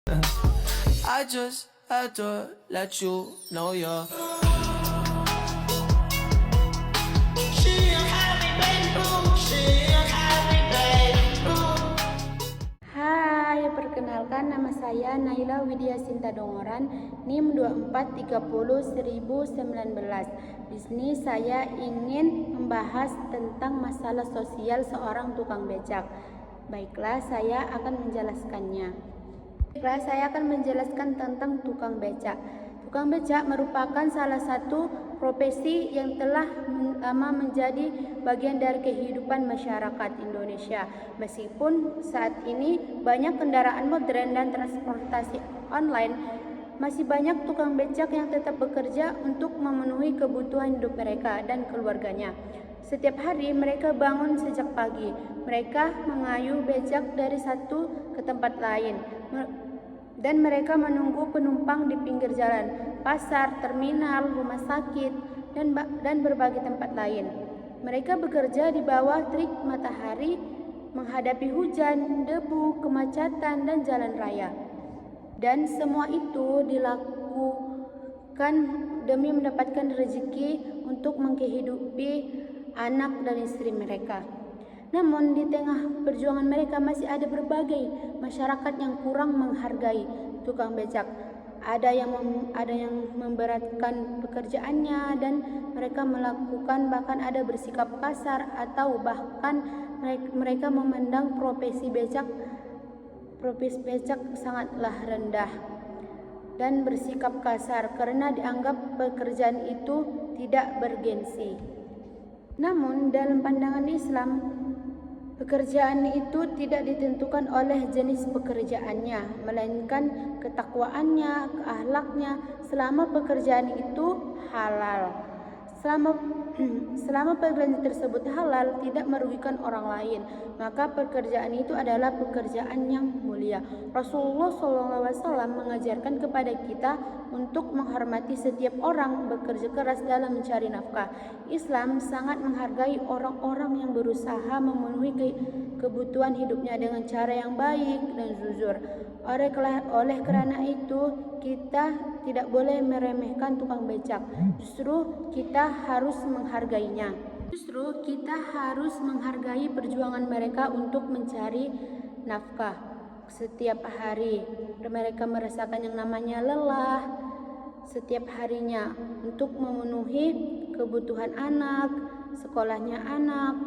I just had to let you know you're Hai, perkenalkan nama saya Naila Widya Sinta Dongoran, NIM 24301019. Di sini saya ingin membahas tentang masalah sosial seorang tukang becak. Baiklah, saya akan menjelaskan tentang tukang becak. Tukang becak merupakan salah satu profesi yang telah lama menjadi bagian dari kehidupan masyarakat Indonesia. Meskipun saat ini banyak kendaraan modern dan transportasi online, masih banyak tukang becak yang tetap bekerja untuk memenuhi kebutuhan hidup mereka dan keluarganya. Setiap hari mereka bangun sejak pagi. Mereka mengayuh becak dari satu ke tempat lain. Dan mereka menunggu penumpang di pinggir jalan, pasar, terminal, rumah sakit, dan berbagai tempat lain. Mereka bekerja di bawah terik matahari, menghadapi hujan, debu, kemacetan, dan jalan raya. Dan semua itu dilakukan demi mendapatkan rezeki untuk menghidupi anak dan istri mereka. Namun di tengah perjuangan mereka masih ada berbagai masyarakat yang kurang menghargai tukang becak. Ada yang memberatkan pekerjaannya dan mereka melakukan bahkan ada bersikap kasar atau bahkan mereka memandang profesi becak sangatlah rendah dan bersikap kasar karena dianggap pekerjaan itu tidak bergengsi. Namun dalam pandangan Islam, pekerjaan itu tidak ditentukan oleh jenis pekerjaannya, melainkan ketakwaannya, keakhlaknya, selama pekerjaan itu halal. Selama pekerjaan tersebut halal, tidak merugikan orang lain, maka pekerjaan itu adalah pekerjaan yang mulia. Rasulullah SAW mengajarkan kepada kita untuk menghormati setiap orang bekerja keras dalam mencari nafkah. Islam sangat menghargai orang-orang yang berusaha memenuhi kebutuhan hidupnya dengan cara yang baik dan jujur. Oleh karena itu, kita tidak boleh meremehkan tukang becak. Justru kita harus menghargai perjuangan mereka untuk mencari nafkah setiap hari. Mereka merasakan yang namanya lelah setiap harinya untuk memenuhi kebutuhan anak, sekolahnya anak,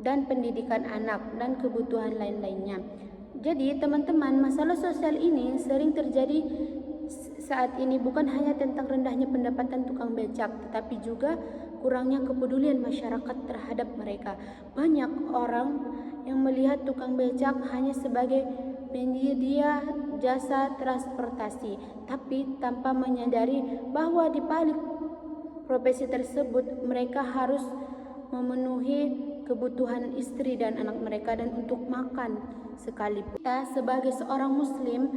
dan pendidikan anak, dan kebutuhan lain-lainnya. Jadi teman-teman, masalah sosial ini sering terjadi saat ini bukan hanya tentang rendahnya pendapatan tukang becak, tetapi juga kurangnya kepedulian masyarakat terhadap mereka. Banyak orang yang melihat tukang becak hanya sebagai penyedia jasa transportasi, tapi tanpa menyadari bahwa di balik profesi tersebut mereka harus memenuhi kebutuhan istri dan anak mereka dan untuk makan sekalipun. Kita sebagai seorang muslim,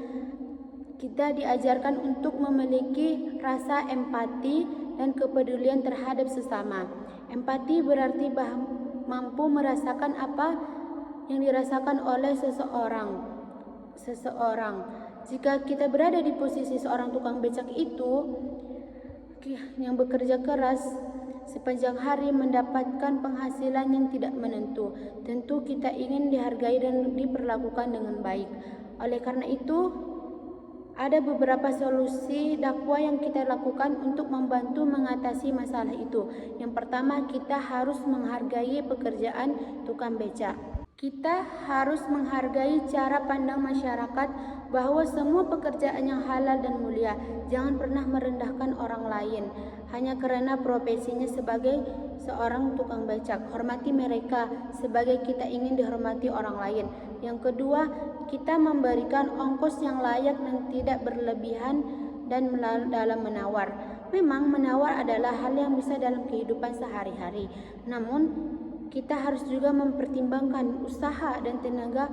kita diajarkan untuk memiliki rasa empati dan kepedulian terhadap sesama. Empati berarti mampu merasakan apa yang dirasakan oleh seseorang. Jika kita berada di posisi seorang tukang becak itu yang bekerja keras sepanjang hari mendapatkan penghasilan yang tidak menentu, tentu kita ingin dihargai dan diperlakukan dengan baik. Oleh karena itu, ada beberapa solusi dakwah yang kita lakukan untuk membantu mengatasi masalah itu. Yang pertama, kita harus menghargai pekerjaan tukang becak. Kita harus menghargai cara pandang masyarakat bahwa semua pekerjaan yang halal dan mulia. Jangan pernah merendahkan orang lain hanya karena profesinya sebagai seorang tukang becak. Hormati mereka sebagai kita ingin dihormati orang lain. Yang kedua, kita memberikan ongkos yang layak dan tidak berlebihan dan dalam menawar. Memang menawar adalah hal yang bisa dalam kehidupan sehari-hari. Namun kita harus juga mempertimbangkan usaha dan tenaga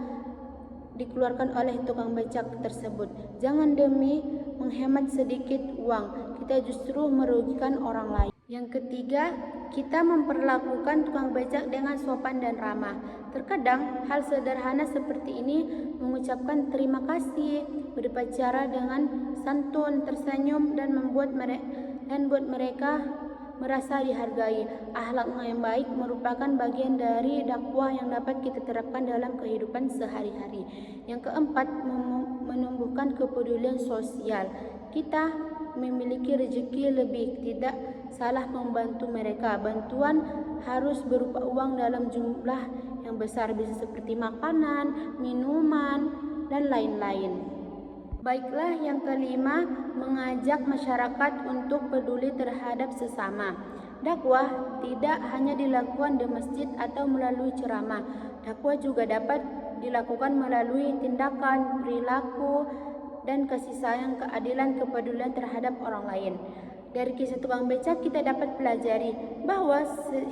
dikeluarkan oleh tukang becak tersebut. Jangan demi menghemat sedikit uang, kita justru merugikan orang lain. Yang ketiga, kita memperlakukan tukang becak dengan sopan dan ramah. Terkadang hal sederhana seperti ini, mengucapkan terima kasih, berbicara dengan santun, tersenyum dan membuat mereka merasa dihargai. Akhlak yang baik merupakan bagian dari dakwah yang dapat kita terapkan dalam kehidupan sehari-hari. Yang keempat, menumbuhkan kepedulian sosial. Kita memiliki rezeki lebih, tidak salah membantu mereka. Bantuan harus berupa uang dalam jumlah yang besar, bisa seperti makanan, minuman, dan lain-lain. Baiklah, yang kelima, mengajak masyarakat untuk peduli terhadap sesama. Dakwah tidak hanya dilakukan di masjid atau melalui ceramah. Dakwah juga dapat dilakukan melalui tindakan, perilaku, dan kasih sayang, keadilan, kepedulian terhadap orang lain. Dari kisah tukang becak kita dapat pelajari bahwa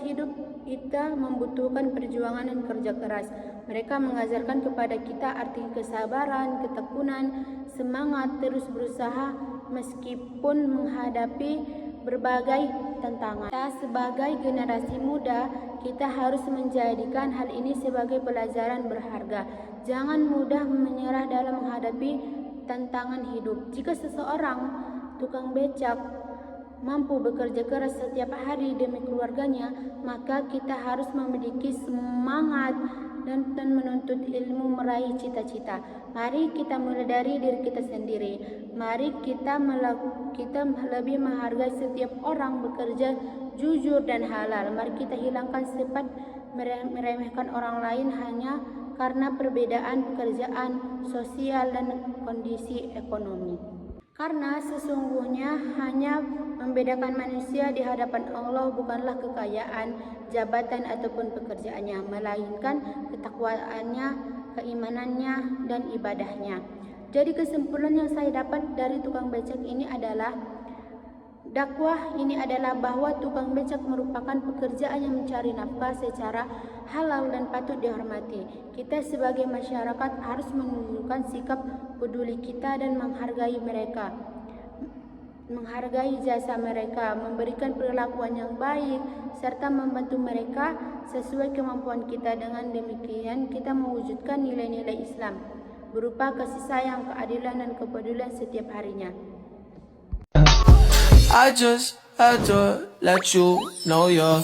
hidup kita membutuhkan perjuangan dan kerja keras. Mereka mengajarkan kepada kita arti kesabaran, ketekunan, semangat terus berusaha meskipun menghadapi berbagai tantangan. Kita sebagai generasi muda, kita harus menjadikan hal ini sebagai pelajaran berharga. Jangan mudah menyerah dalam menghadapi tantangan hidup. Jika seseorang tukang becak mampu bekerja keras setiap hari demi keluarganya, maka kita harus memiliki semangat dan menuntut ilmu meraih cita-cita. Mari kita mulai dari diri kita sendiri. Mari kita lebih menghargai setiap orang, bekerja jujur dan halal. Mari kita hilangkan sifat meremehkan orang lain hanya karena perbedaan pekerjaan, sosial, dan kondisi ekonomi. Karena sesungguhnya hanya membedakan manusia di hadapan Allah bukanlah kekayaan, jabatan ataupun pekerjaannya, melainkan ketakwaannya, keimanannya, dan ibadahnya. Jadi kesimpulan yang saya dapat dari tukang becak ini adalah dakwah ini adalah bahwa tukang becak merupakan pekerjaan yang mencari nafkah secara halal dan patut dihormati. Kita sebagai masyarakat harus menunjukkan sikap peduli kita dan menghargai mereka, menghargai jasa mereka, memberikan perlakuan yang baik, serta membantu mereka sesuai kemampuan kita. Dengan demikian kita mewujudkan nilai-nilai Islam berupa kasih sayang, keadilan, dan kepedulian setiap harinya. I just had to let you know you're